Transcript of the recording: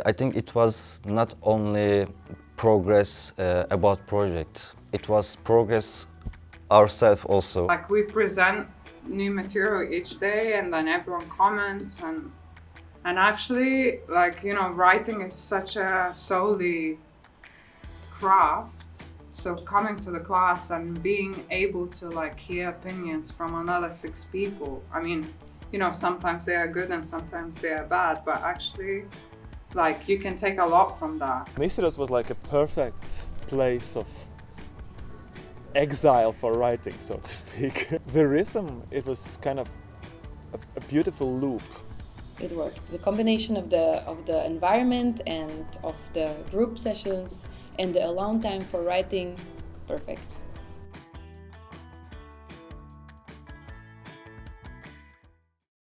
I think it was not only progress about project, it was progress ourselves also. Like we present new material each day and then everyone comments and actually, like, you know, writing is such a solely craft. So coming to the class and being able to like hear opinions from another 6 people. I mean, you know, sometimes they are good and sometimes they are bad, but actually, like, you can take a lot from that. Mysteros was like a perfect place of exile for writing, so to speak. The rhythm, it was kind of a beautiful loop. It worked. The combination of the environment and of the group sessions and the alone time for writing, perfect.